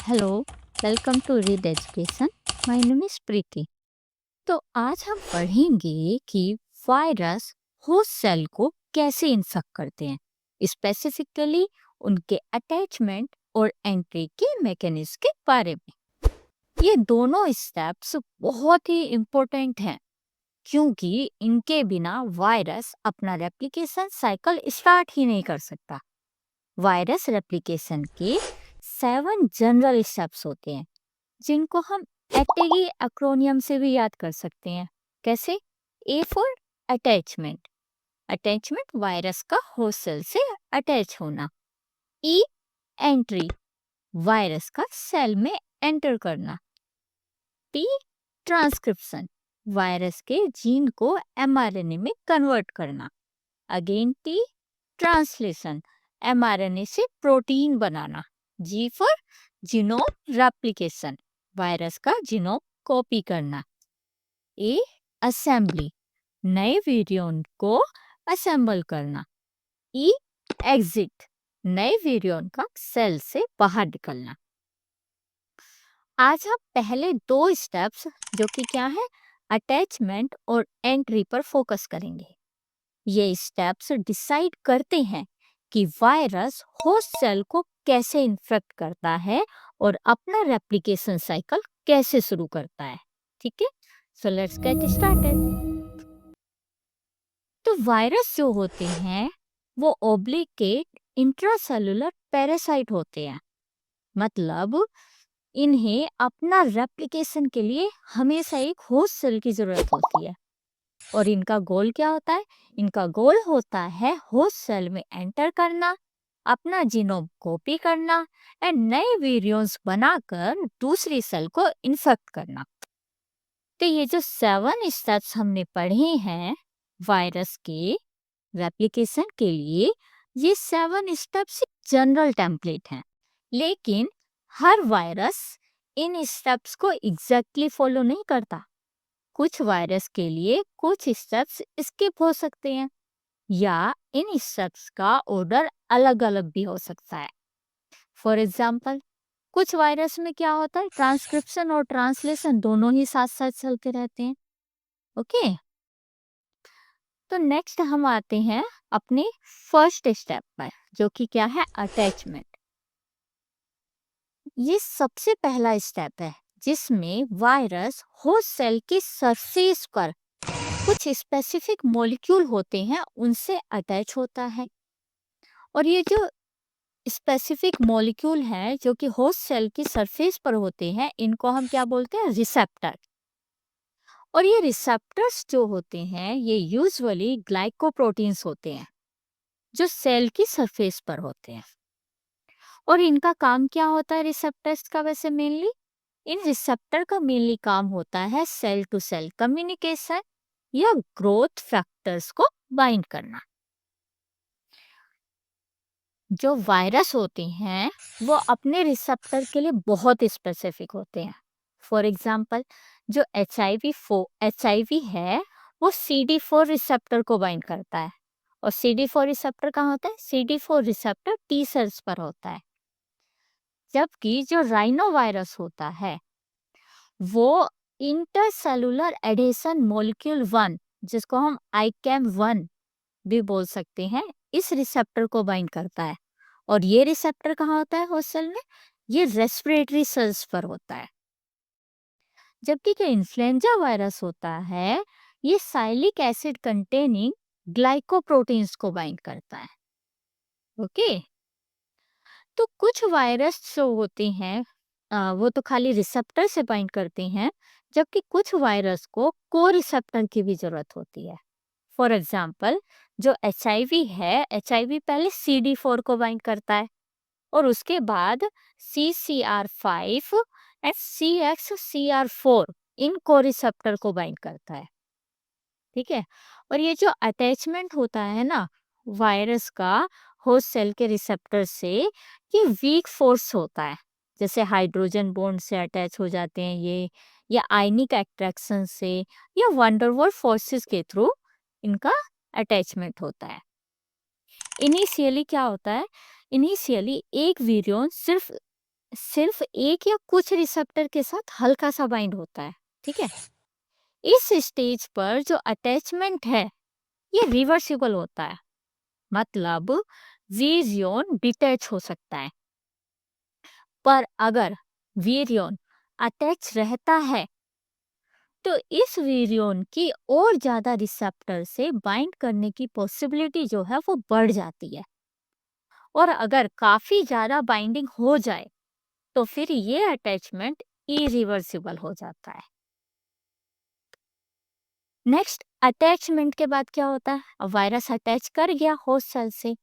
Hello, welcome to read education. My name is Preeti. तो आज हम पढ़ेंगे कि वायरस होस्ट सेल को कैसे इन्फेक्ट करते हैं, स्पेसिफिकली उनके अटैचमेंट और एंट्री के मैकेनिज्म के बारे में। ये दोनों स्टेप्स बहुत ही इम्पोर्टेंट हैं क्योंकि इनके बिना वायरस अपना रेप्लिकेशन साइकिल स्टार्ट ही नहीं कर सकता। वायरस रेप्लिकेशन के 7 जनरल स्टेप्स होते हैं जिनको हम एटगी एक्रोनियम से भी याद कर सकते हैं। कैसे? A for attachment, attachment virus का होस्ट सेल से अटैच होना। ई एंट्री, वायरस का सेल में एंटर करना। टी ट्रांसक्रिप्शन, वायरस के जीन को एमआरएनए में कन्वर्ट करना। अगेन टी ट्रांसलेशन, एमआरएनए से प्रोटीन बनाना। G for genome replication, virus का जीनोम कॉपी करना। ए असेंबली, नए वेरिएंट को असेंबल करना। ई एग्जिट, नए वेरिएंट का सेल से बाहर निकलना। आज हम पहले 2 स्टेप्स जो कि क्या है, अटैचमेंट और एंट्री पर फोकस करेंगे। ये स्टेप्स डिसाइड करते हैं कि वायरस होस्ट सेल को कैसे इन्फेक्ट करता है और अपना रेप्लिकेशन साइकिल कैसे शुरू करता है। ठीक है, सो लेट्स गेट स्टार्टेड। तो वायरस जो होते हैं वो ओब्लिगेट इंट्रासेलुलर पैरासाइट होते हैं। मतलब इन्हें अपना रेप्लिकेशन के लिए हमेशा एक होस्ट सेल की जरूरत होती है। और इनका गोल क्या होता है? इनका गोल होता है होस्ट सेल में एंटर करना, अपना जीनोम कॉपी करना एंड नए वेरिएंट्स बनाकर दूसरी सेल को इन्फेक्ट करना। तो ये जो 7 स्टेप्स हमने पढ़े हैं वायरस के रेप्लिकेशन के लिए, ये 7 स्टेप्स जनरल टेम्पलेट हैं। लेकिन हर वायरस इन स्टेप्स को एग्जैक्टली फॉलो नहीं करता। कुछ वायरस के लिए कुछ स्टेप्स स्किप हो सकते हैं या इन स्टेप्स का ऑर्डर अलग अलग भी हो सकता है। फॉर एग्जाम्पल, कुछ वायरस में क्या होता है, ट्रांसक्रिप्शन और ट्रांसलेशन दोनों ही साथ साथ चलते रहते हैं। ओके, तो नेक्स्ट हम आते हैं अपने फर्स्ट स्टेप पर जो कि क्या है, अटैचमेंट। ये सबसे पहला स्टेप है जिसमें वायरस होस्ट सेल की सरफेस पर कुछ स्पेसिफिक मॉलिक्यूल होते हैं उनसे अटैच होता है। और ये जो स्पेसिफिक मॉलिक्यूल हैं जो कि होस्ट सेल की सरफेस पर होते हैं, इनको हम क्या बोलते हैं, रिसेप्टर। और ये रिसेप्टर्स जो होते हैं ये यूजुअली ग्लाइकोप्रोटीन्स होते हैं जो सेल की सरफेस पर होते हैं। और इनका काम क्या होता है रिसेप्टर्स का? वैसे मेनली इन रिसेप्टर का मेनली काम होता है सेल टू सेल कम्युनिकेशन या ग्रोथ फैक्टर्स को बाइंड करना। जो वायरस होते हैं वो अपने रिसेप्टर के लिए बहुत स्पेसिफिक होते हैं। फॉर एग्जाम्पल, जो एच आई वी है वो CD4 रिसेप्टर को बाइंड करता है। और CD4 रिसेप्टर कहाँ होता है? CD4 रिसेप्टर टी सेल्स पर होता है। जबकि जो राइनो वायरस होता है वो इंटरसेलुलर एडेशन मॉलिक्यूल 1, जिसको हम ICAM1 भी बोल सकते हैं, इस रिसेप्टर को बाइंड करता है। और ये रिसेप्टर कहाँ होता है होस्ट सेल में? ये रेस्पिरेटरी सेल्स पर होता है। जबकि जो इन्फ्लुएंजा वायरस होता है ये साइलिक एसिड कंटेनिंग ग्लाइकोप्रोटीन्स को बाइंड करता है। ओके, तो कुछ वायरस जो होते हैं वो तो खाली रिसेप्टर से बाइंड करते हैं, जबकि कुछ वायरस को को रिसेप्टर की भी जरूरत होती है। फॉर एग्जाम्पल, जो HIV है, HIV पहले CD4 को बाइंड करता है और उसके बाद CCR5 एंड CXCR4 इन को रिसेप्टर को बाइंड करता है। ठीक है, और ये जो अटैचमेंट होता है ना वायरस का होस्ट सेल के रिसेप्टर से, ये वीक फोर्स होता है। जैसे हाइड्रोजन बॉन्ड से अटैच हो जाते हैं ये, या आयनिक अट्रैक्शन से, या वंडरवॉल फोर्सेस के थ्रू इनका अटैचमेंट होता है। इनिशियली क्या होता है, इनिशियली एक वीरियन सिर्फ सिर्फ एक या कुछ रिसेप्टर के साथ हल्का सा बाइंड होता है, ठीक है। इस स्टेज पर जो अटैचमेंट है ये रिवर्सिबल होता है, मतलब वीरियन डिटैच हो सकता है। पर अगर वीरियन अटैच रहता है तो इस वीरियन की और ज्यादा रिसेप्टर से बाइंड करने की पॉसिबिलिटी जो है वो बढ़ जाती है। और अगर काफी ज्यादा बाइंडिंग हो जाए तो फिर ये अटैचमेंट इरिवर्सिबल हो जाता है। नेक्स्ट, अटैचमेंट के बाद क्या होता है? अब वायरस अटैच कर गया होस्ट सेल से।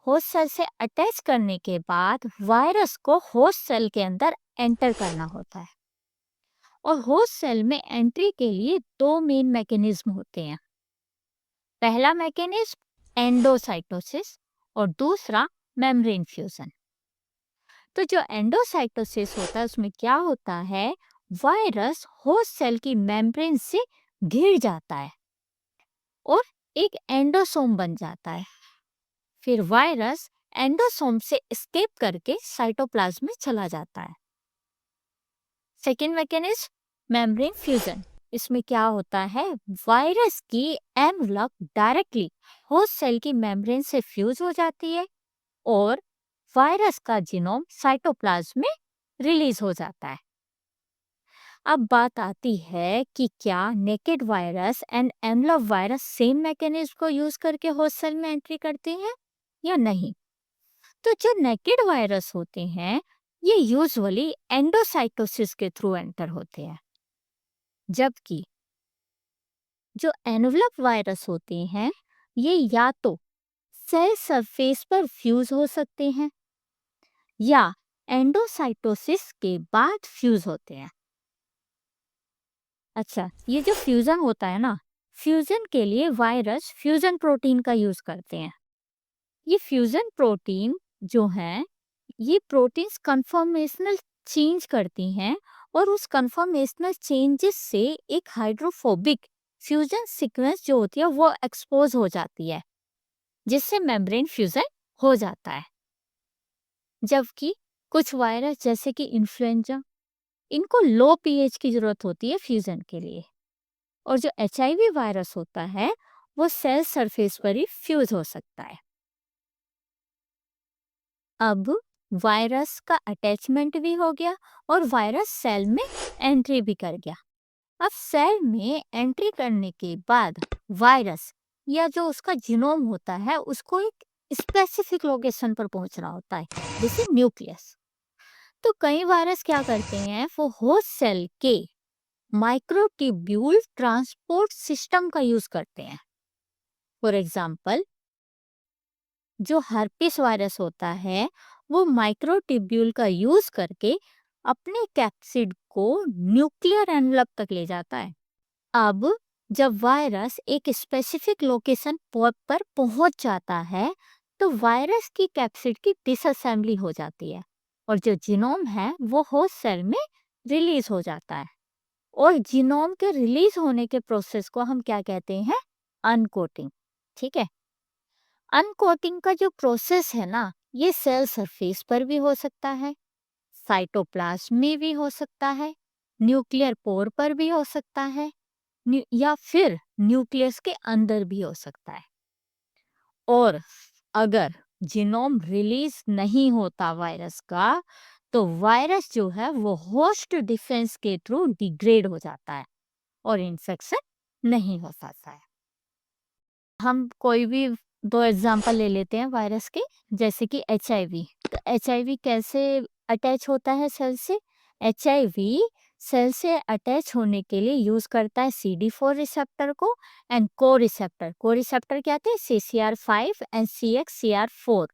होस्ट सेल से अटैच करने के बाद वायरस को होस्ट सेल के अंदर एंटर करना होता है। और होस्ट सेल में एंट्री के लिए दो मेन मैकेनिज्म होते हैं। पहला मैकेनिज्म एंडोसाइटोसिस और दूसरा मेम्ब्रेन फ्यूजन। तो जो एंडोसाइटोसिस होता है उसमें क्या होता है, वायरस होस्ट सेल की मेम्ब्रेन से घिर जाता है और एक एंडोसोम बन जाता है। फिर वायरस एंडोसोम से एस्केप करके साइटोप्लाज्म में चला जाता है। Second mechanism membrane fusion. इसमें क्या होता है, वायरस की एनवलप डायरेक्टली होस्ट सेल की मेम्ब्रेन से फ्यूज हो जाती है और वायरस का जीनोम साइटोप्लाज्म में रिलीज हो जाता है। अब बात आती है कि क्या naked virus and envelope virus same mechanism को यूज करके होस्ट सेल में एंट्री करते हैं या नहीं। तो जो नेकेड वायरस होते हैं ये यूजुअली एंडोसाइटोसिस के थ्रू एंटर होते हैं, जबकि जो एनवलप वायरस होते हैं ये या तो सेल सरफेस पर फ्यूज हो सकते हैं या एंडोसाइटोसिस के बाद फ्यूज होते हैं। अच्छा, ये जो फ्यूजन होता है ना, फ्यूजन के लिए वायरस फ्यूजन प्रोटीन का यूज करते हैं। ये फ्यूजन प्रोटीन जो है ये प्रोटीन्स कन्फॉर्मेशनल चेंज करती हैं और उस कन्फॉर्मेशनल चेंजेस से एक हाइड्रोफोबिक फ्यूजन सीक्वेंस जो होती है वो एक्सपोज हो जाती है, जिससे मेम्ब्रेन फ्यूजन हो जाता है। जबकि कुछ वायरस जैसे कि इन्फ्लुएंजा, इनको लो पीएच की जरूरत होती है फ्यूजन के लिए। और जो एचआईवी वायरस होता है वो सेल सरफेस पर ही फ्यूज हो सकता है। अब वायरस का अटैचमेंट भी हो गया और वायरस सेल में एंट्री भी कर गया। अब सेल में एंट्री करने के बाद वायरस या जो उसका जीनोम होता है उसको एक स्पेसिफिक लोकेशन पर पहुंचना होता है, जैसे न्यूक्लियस। तो कई वायरस क्या करते हैं, वो होस्ट सेल के माइक्रोट्यूब्यूल ट्रांसपोर्ट सिस्टम का यूज करते हैं। फॉर एग्जाम्पल, जो हर्पिस वायरस होता है वो माइक्रोट्यूब्यूल का यूज करके अपने कैप्सिड को न्यूक्लियर एनवलप तक ले जाता है। अब जब वायरस एक स्पेसिफिक लोकेशन पर पहुंच जाता है तो वायरस की कैप्सिड की डिसअसेंबली हो जाती है और जो जीनोम है वो होस्ट सेल में रिलीज हो जाता है। और जीनोम के रिलीज होने के प्रोसेस को हम क्या कहते हैं, अनकोटिंग। ठीक है, अनकोटिंग का जो प्रोसेस है ना ये सेल सरफेस पर भी हो सकता है, साइटोप्लाज्म में भी हो सकता है, न्यूक्लियर पोर पर भी हो सकता है, या फिर न्यूक्लियस के अंदर भी हो सकता है। और अगर जीनोम रिलीज नहीं होता वायरस का तो वायरस जो है वो होस्ट डिफेंस के थ्रू डिग्रेड हो जाता है और इन्फेक्शन नहीं हो पाता है। हम कोई भी दो एग्जांपल ले लेते हैं वायरस के, जैसे कि एचआईवी। तो एचआईवी कैसे अटैच होता है सेल से? एचआईवी सेल से अटैच होने के लिए यूज करता है CD4 रिसेप्टर को एंड को रिसेप्टर क्या थे, CCR5 एंड CXCR4।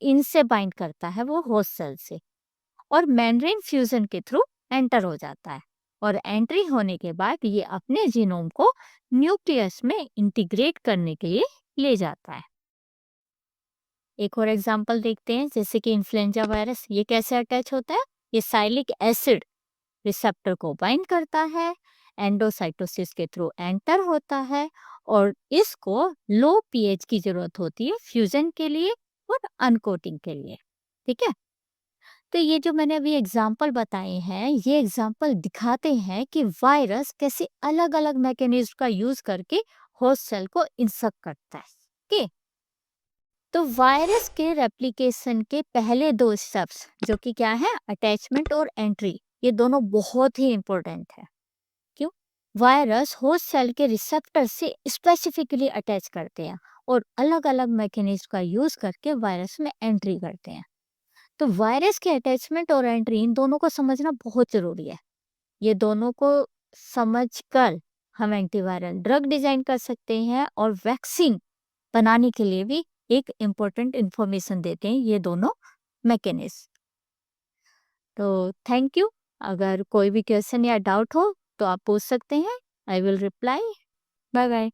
इनसे बाइंड करता है वो होस्ट सेल से और मेम्ब्रेन फ्यूजन के थ्रू एंटर हो जाता है। और एंट्री होने के बाद ये अपने जीनोम को न्यूक्लियस में इंटीग्रेट करने के लिए ले जाता है। एक और एग्जांपल देखते हैं, जैसे कि इन्फ्लुएंजा वायरस। ये कैसे अटैच होता है? ये साइलिक एसिड रिसेप्टर को बाइंड करता है, एंडोसाइटोसिस के थ्रू एंटर होता है और इसको लो पीएच की जरूरत होती है फ्यूजन के लिए और अनकोटिंग के लिए। ठीक है, तो ये जो मैंने अभी एग्जाम्पल बताए हैं, ये एग्जाम्पल दिखाते हैं कि वायरस कैसे अलग-अलग मैकेनिज्म का यूज करके होस्ट सेल को इंसर्ट करता है। ओके, तो वायरस के रेप्लिकेशन के पहले दो स्टेप्स जो कि क्या है, अटैचमेंट और एंट्री, ये दोनों बहुत ही इंपॉर्टेंट है। क्यों? वायरस होस्ट सेल के रिसेप्टर से स्पेसिफिकली अटैच करते हैं और अलग-अलग मैकेनिज्म का यूज करके वायरस में एंट्री करते हैं। तो वायरस के अटैचमेंट और एंट्री इन दोनों को समझना बहुत जरूरी है। ये दोनों को समझकर हम एंटीवायरल ड्रग डिजाइन कर सकते हैं और वैक्सीन बनाने के लिए भी एक इम्पोर्टेंट इंफॉर्मेशन देते हैं ये दोनों मैकेनिज्म। तो थैंक यू। अगर कोई भी क्वेश्चन या डाउट हो तो आप पूछ सकते हैं। I will reply. Bye bye.